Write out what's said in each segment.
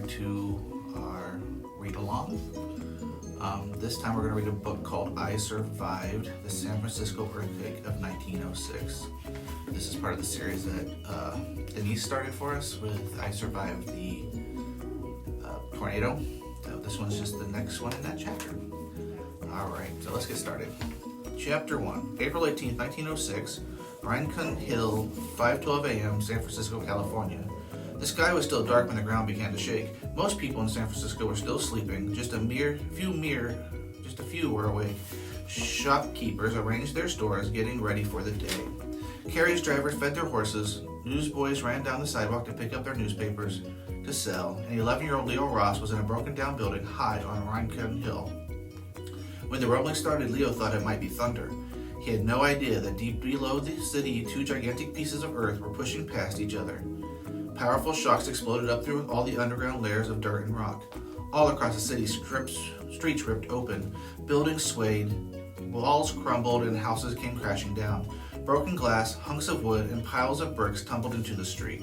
to our read-along. This time we're going to read a book called I Survived the San Francisco Earthquake of 1906. This is part of the series that Denise started for us with I Survived the Tornado. So this one's just the next one in that chapter. Alright, so let's get started. Chapter 1, April 18th, 1906, Rincon Hill, 5:12 a.m., San Francisco, California. The sky was still dark when the ground began to shake. Most people in San Francisco were still sleeping. Just a few were awake. Shopkeepers arranged their stores, getting ready for the day. Carriage drivers fed their horses. Newsboys ran down the sidewalk to pick up their newspapers to sell. And 11-year-old Leo Ross was in a broken-down building high on Rincon Hill. When the rumbling started, Leo thought it might be thunder. He had no idea that deep below the city, two gigantic pieces of earth were pushing past each other. Powerful shocks exploded up through all the underground layers of dirt and rock. All across the city, streets ripped open, buildings swayed, walls crumbled, and houses came crashing down. Broken glass, hunks of wood, and piles of bricks tumbled into the street.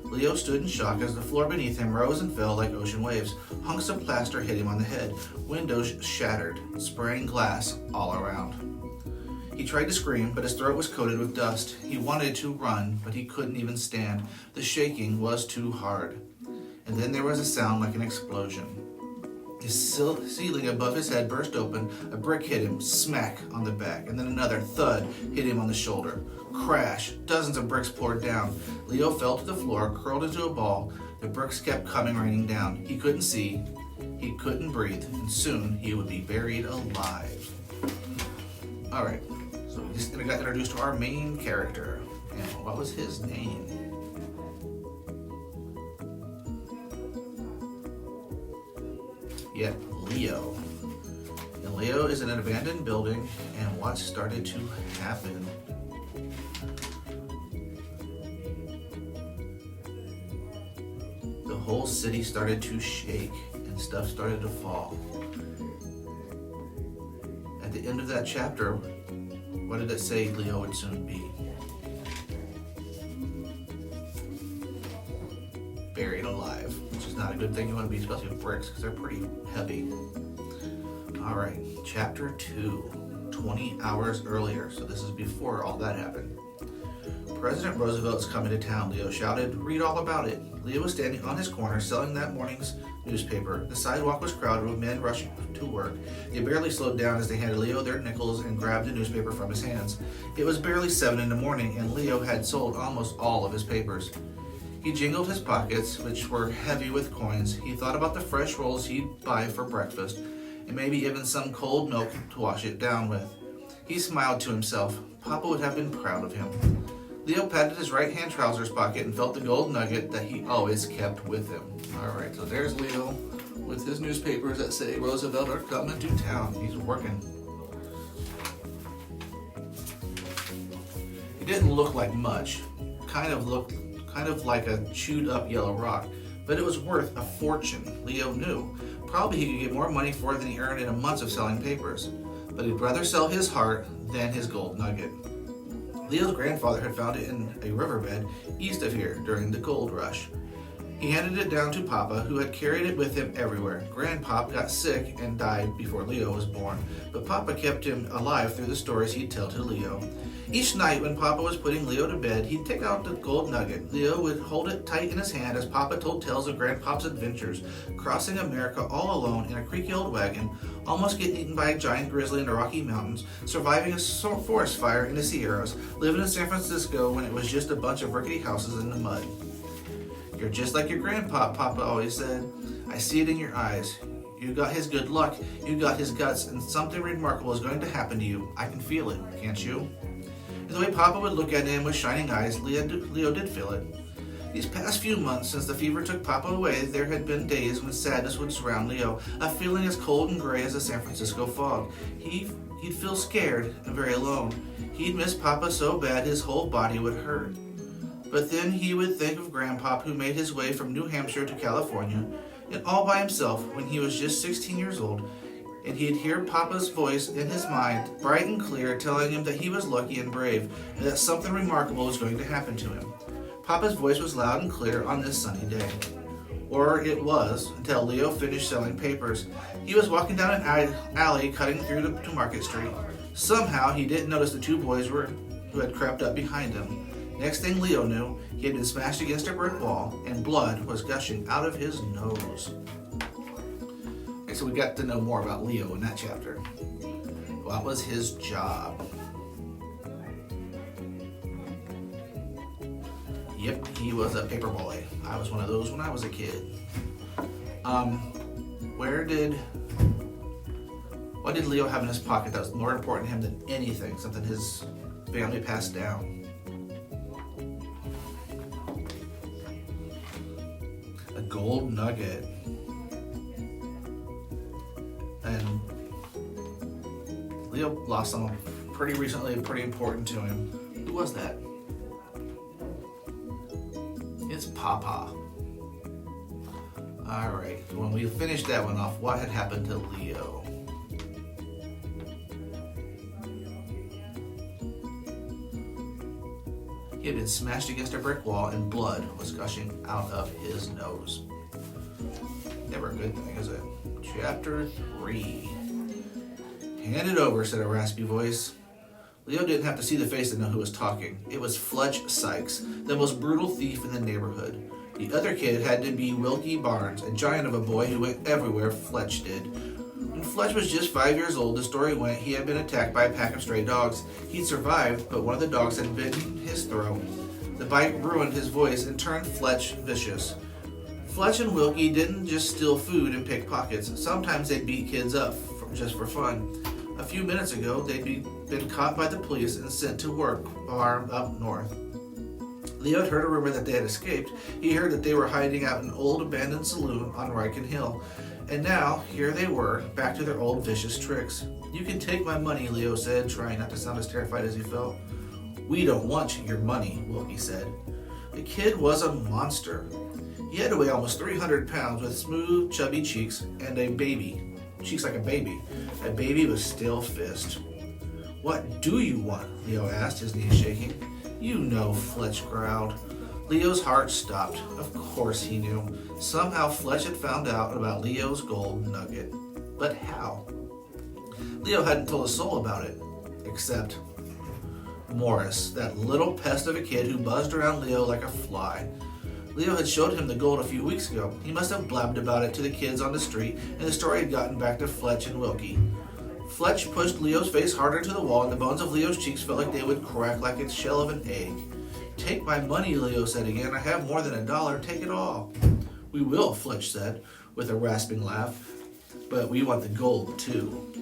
Leo stood in shock as the floor beneath him rose and fell like ocean waves. Hunks of plaster hit him on the head. Windows shattered, spraying glass all around. He tried to scream, but his throat was coated with dust. He wanted to run, but he couldn't even stand. The shaking was too hard. And then there was a sound like an explosion. The ceiling above his head burst open. A brick hit him, smack, on the back, and then another thud hit him on the shoulder. Crash! Dozens of bricks poured down. Leo fell to the floor, curled into a ball. The bricks kept raining down. He couldn't see, he couldn't breathe, and soon he would be buried alive. Alright, so we just got introduced to our main character. And what was his name? Yep, Leo. And Leo is in an abandoned building, and what started to happen? The whole city started to shake, and stuff started to fall. At the end of that chapter, what did it say Leo would soon be? Buried alive, which is not a good thing you want to be, especially with bricks, because they're pretty heavy. Alright, chapter 2, 20 hours earlier, so this is before all that happened. President Roosevelt is coming to town, Leo shouted. Read all about it. Leo was standing on his corner selling that morning's newspaper. The sidewalk was crowded with men rushing to work. They barely slowed down as they handed Leo their nickels and grabbed the newspaper from his hands. It was barely 7 in the morning, and Leo had sold almost all of his papers. He jingled his pockets, which were heavy with coins. He thought about the fresh rolls he'd buy for breakfast, and maybe even some cold milk to wash it down with. He smiled to himself. Papa would have been proud of him. Leo patted his right-hand trousers pocket and felt the gold nugget that he always kept with him. Alright, so there's Leo with his newspapers that say Roosevelt are coming to town. He's working. It didn't look like much. Kind of like a chewed up yellow rock, but it was worth a fortune, Leo knew. Probably he could get more money for it than he earned in a month of selling papers, but he'd rather sell his heart than his gold nugget. Leo's grandfather had found it in a riverbed east of here during the gold rush. He handed it down to Papa, who had carried it with him everywhere. Grandpop got sick and died before Leo was born, but Papa kept him alive through the stories he'd tell to Leo. Each night when Papa was putting Leo to bed, he'd take out the gold nugget. Leo would hold it tight in his hand as Papa told tales of Grandpop's adventures, crossing America all alone in a creaky old wagon, almost getting eaten by a giant grizzly in the Rocky Mountains, surviving a forest fire in the Sierras, living in San Francisco when it was just a bunch of rickety houses in the mud. You're just like your grandpa, Papa always said. I see it in your eyes. You got his good luck, you got his guts, and something remarkable is going to happen to you. I can feel it, can't you? And the way Papa would look at him with shining eyes, Leo did feel it. These past few months, since the fever took Papa away, there had been days when sadness would surround Leo, a feeling as cold and gray as the San Francisco fog. He'd feel scared and very alone. He'd miss Papa so bad his whole body would hurt. But then he would think of Grandpop, who made his way from New Hampshire to California, and all by himself when he was just 16 years old, and he'd hear Papa's voice in his mind, bright and clear, telling him that he was lucky and brave, and that something remarkable was going to happen to him. Papa's voice was loud and clear on this sunny day. Or it was, until Leo finished selling papers. He was walking down an alley cutting through to Market Street. Somehow, he didn't notice the two boys who had crept up behind him. Next thing Leo knew, he had been smashed against a brick wall, and blood was gushing out of his nose. Okay, so we got to know more about Leo in that chapter. What was his job? Yep, he was a paper boy. I was one of those when I was a kid. What did Leo have in his pocket that was more important to him than anything? Something his family passed down. A gold nugget. And Leo lost someone pretty recently, pretty important to him. Who was that? It's Papa. Alright, when we finished that one off, what had happened to Leo? He had been smashed against a brick wall and blood was gushing out of his nose. Never a good thing, is it? Chapter 3. Hand it over, said a raspy voice. Leo didn't have to see the face to know who was talking. It was Fletch Sykes, the most brutal thief in the neighborhood. The other kid had to be Wilkie Barnes, a giant of a boy who went everywhere Fletch did. When Fletch was just 5 years old, the story went he had been attacked by a pack of stray dogs. He'd survived, but one of the dogs had bitten his throat. The bite ruined his voice and turned Fletch vicious. Fletch and Wilkie didn't just steal food and pick pockets. Sometimes they'd beat kids up just for fun. A few minutes ago, they'd been caught by the police and sent to work farm up north. Leo had heard a rumor that they had escaped. He heard that they were hiding out in an old abandoned saloon on Riken Hill. And now, here they were, back to their old vicious tricks. You can take my money, Leo said, trying not to sound as terrified as he felt. We don't want your money, Wilkie said. The kid was a monster. He had to weigh almost 300 pounds with smooth, chubby cheeks and a baby. Cheeks like a baby. A baby with still fist. What do you want? Leo asked, his knees shaking. You know, Fletch growled. Leo's heart stopped. Of course he knew. Somehow Fletch had found out about Leo's gold nugget. But how? Leo hadn't told a soul about it. Except Morris, that little pest of a kid who buzzed around Leo like a fly. Leo had showed him the gold a few weeks ago. He must have blabbed about it to the kids on the street, and the story had gotten back to Fletch and Wilkie. Fletch pushed Leo's face harder to the wall, and the bones of Leo's cheeks felt like they would crack like the shell of an egg. Take my money, Leo said again. I have more than $1. Take it all. We will, Fletch said, with a rasping laugh. But we want the gold, too.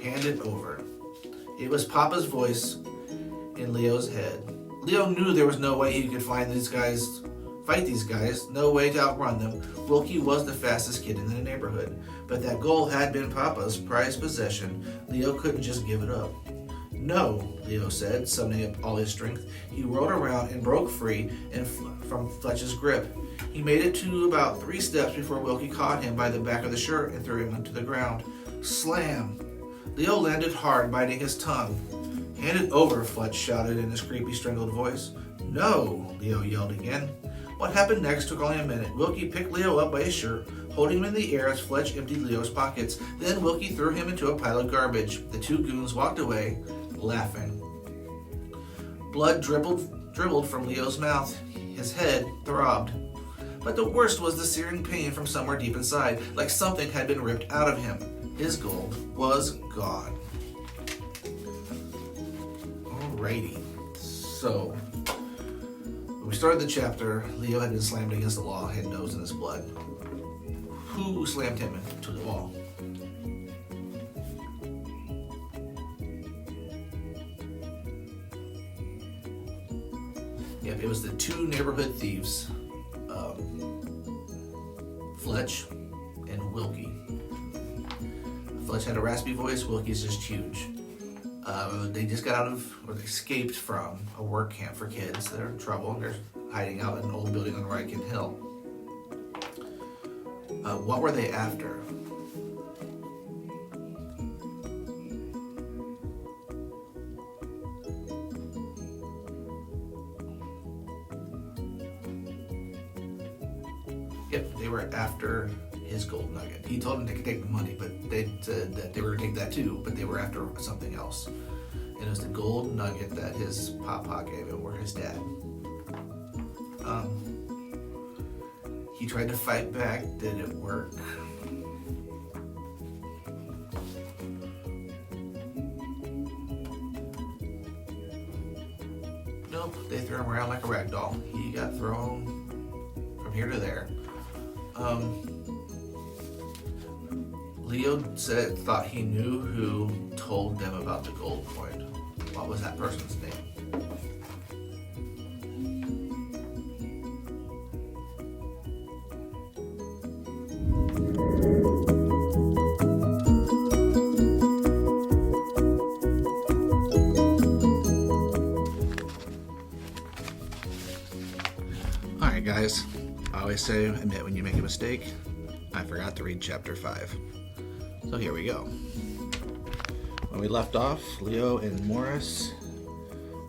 Hand it over. It was Papa's voice in Leo's head. Leo knew there was no way he could fight these guys, no way to outrun them. Wilkie was the fastest kid in the neighborhood. But that gold had been Papa's prized possession. Leo couldn't just give it up. No, Leo said, summoning up all his strength. He rolled around and broke free from Fletch's grip. He made it to about 3 steps before Wilkie caught him by the back of the shirt and threw him onto the ground. Slam! Leo landed hard, biting his tongue. Hand it over, Fletch shouted in his creepy, strangled voice. No, Leo yelled again. What happened next took only a minute. Wilkie picked Leo up by his shirt, holding him in the air as Fletch emptied Leo's pockets. Then Wilkie threw him into a pile of garbage. The two goons walked away, laughing. Blood dribbled from Leo's mouth. His head throbbed. But the worst was the searing pain from somewhere deep inside, like something had been ripped out of him. His gold was gone. Alrighty. So, when we started the chapter, Leo had been slammed against the wall, head, nose in his blood. Who slammed him into the wall? Yep, it was the two neighborhood thieves, Fletch and Wilkie. Fletch had a raspy voice, Wilkie's just huge. They just got out of, or they escaped from, a work camp for kids. They're in trouble, and they're hiding out in an old building on Riken Hill. What were they after? Yep, they were after his gold nugget. He told them they could take the money, but they said that they were going to take that too, but they were after something else. And it was the gold nugget that his papa gave him, or his dad. He tried to fight back. Did it work? Nope, they threw him around like a rag doll. He got thrown from here to there. Leo thought he knew who told them about the gold coin. What was that person's name? Alright guys, I always say admit when you make a mistake. I forgot to read chapter 5. So here we go. When we left off, Leo and Morris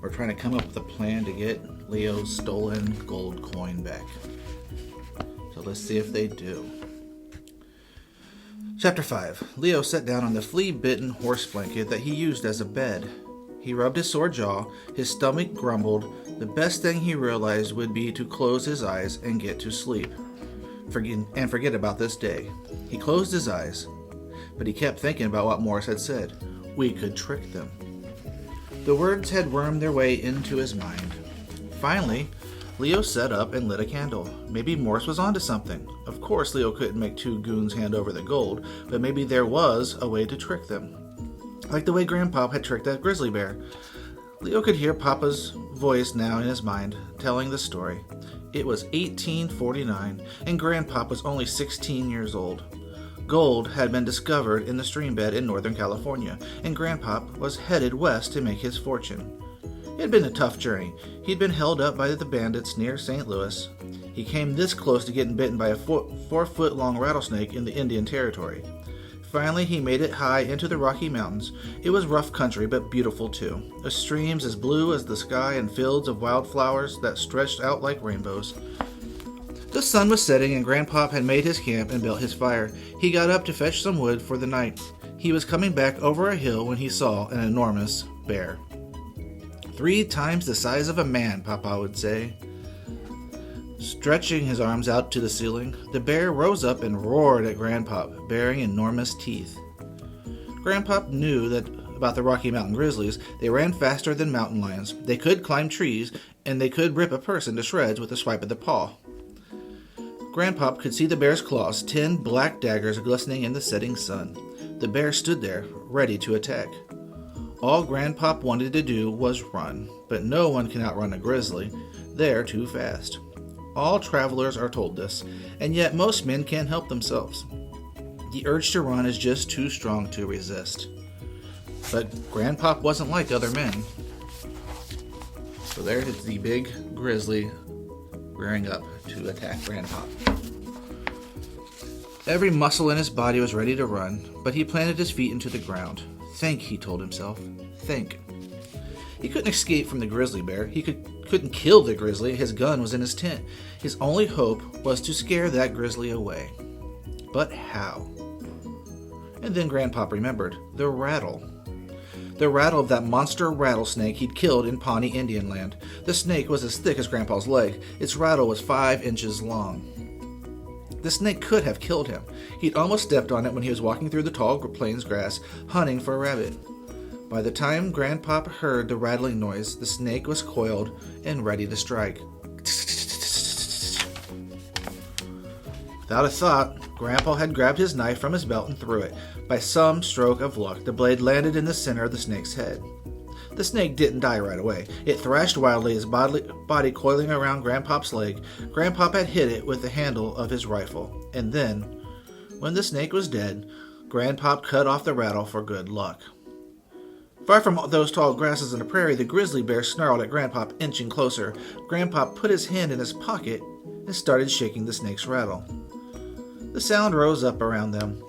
were trying to come up with a plan to get Leo's stolen gold coin back. So let's see if they do. Chapter 5. Leo sat down on the flea-bitten horse blanket that he used as a bed. He rubbed his sore jaw, his stomach grumbled. The best thing he realized would be to close his eyes and get to sleep. Forget about this day. He closed his eyes, but he kept thinking about what Morris had said. We could trick them. The words had wormed their way into his mind. Finally, Leo sat up and lit a candle. Maybe Morris was onto something. Of course, Leo couldn't make two goons hand over the gold, but maybe there was a way to trick them. Like the way Grandpa had tricked that grizzly bear. Leo could hear Papa's voice now in his mind, telling the story. It was 1849, and Grandpa was only 16 years old. Gold had been discovered in the stream bed in Northern California, and Grandpa was headed west to make his fortune. It had been a tough journey. He'd been held up by the bandits near St. Louis. He came this close to getting bitten by a 4-foot-long rattlesnake in the Indian Territory. Finally, he made it high into the Rocky Mountains. It was rough country, but beautiful too. The streams as blue as the sky and fields of wildflowers that stretched out like rainbows. The sun was setting and Grandpa had made his camp and built his fire. He got up to fetch some wood for the night. He was coming back over a hill when he saw an enormous bear. 3 times the size of a man, Papa would say. Stretching his arms out to the ceiling, the bear rose up and roared at Grandpa, bearing enormous teeth. Grandpa knew that about the Rocky Mountain grizzlies. They ran faster than mountain lions. They could climb trees, and they could rip a person to shreds with a swipe of the paw. Grandpa could see the bear's claws, 10 black daggers glistening in the setting sun. The bear stood there, ready to attack. All Grandpa wanted to do was run, but no one can outrun a grizzly. They're too fast. All travelers are told this, and yet most men can't help themselves. The urge to run is just too strong to resist. But Grandpa wasn't like other men. So there is the big grizzly rearing up to attack Grandpa. Every muscle in his body was ready to run, but he planted his feet into the ground. Think, he told himself. Think. He couldn't escape from the grizzly bear. He couldn't kill the grizzly. His gun was in his tent. His only hope was to scare that grizzly away. But how? And then Grandpa remembered the rattle. The rattle of that monster rattlesnake he'd killed in Pawnee Indian land. The snake was as thick as Grandpa's leg. Its rattle was 5 inches long. The snake could have killed him. He'd almost stepped on it when he was walking through the tall plains grass, hunting for a rabbit. By the time Grandpa heard the rattling noise, the snake was coiled and ready to strike. Without a thought, Grandpa had grabbed his knife from his belt and threw it. By some stroke of luck, the blade landed in the center of the snake's head. The snake didn't die right away. It thrashed wildly, his body coiling around Grandpa's leg. Grandpa had hit it with the handle of his rifle. And then, when the snake was dead, Grandpa cut off the rattle for good luck. Far from those tall grasses in the prairie, the grizzly bear snarled at Grandpa, inching closer. Grandpa put his hand in his pocket and started shaking the snake's rattle. The sound rose up around them.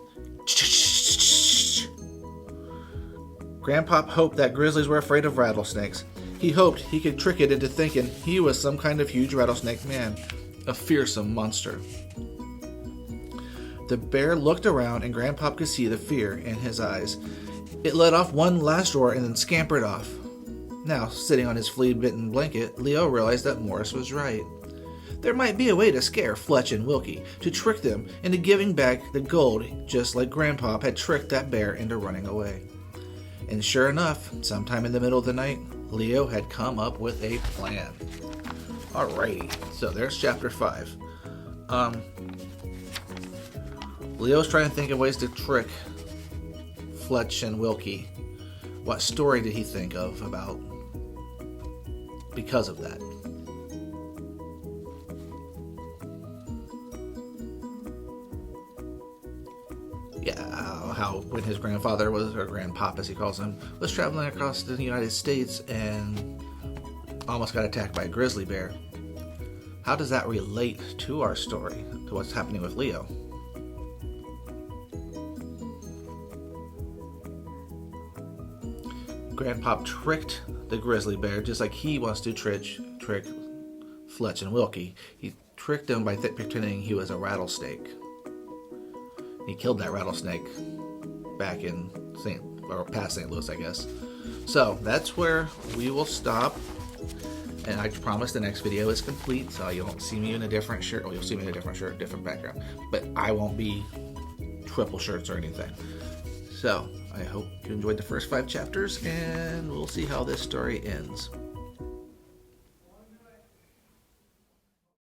Grandpa hoped that grizzlies were afraid of rattlesnakes. He hoped he could trick it into thinking he was some kind of huge rattlesnake man, a fearsome monster. The bear looked around, and Grandpop could see the fear in his eyes. It let off one last roar and then scampered off. Now, sitting on his flea-bitten blanket, Leo realized that Morris was right. There might be a way to scare Fletch and Wilkie, to trick them into giving back the gold, just like Grandpop had tricked that bear into running away. And sure enough, sometime in the middle of the night, Leo had come up with a plan. Alrighty, so there's chapter 5. Leo's trying to think of ways to trick Fletch and Wilkie. What story did he think of about because of that? Yeah, how when his grandfather was, or grandpop as he calls him, was traveling across the United States and almost got attacked by a grizzly bear. How does that relate to our story, to what's happening with Leo? Grandpop tricked the grizzly bear just like he wants to trick Fletch and Wilkie. He tricked them by pretending he was a rattlesnake. He killed that rattlesnake back in past St. Louis, I guess. So that's where we will stop. And I promise the next video is complete, so you won't see me in a different shirt. Well, you'll see me in a different shirt, different background. But I won't be triple shirts or anything. So I hope you enjoyed the first 5 chapters, and we'll see how this story ends.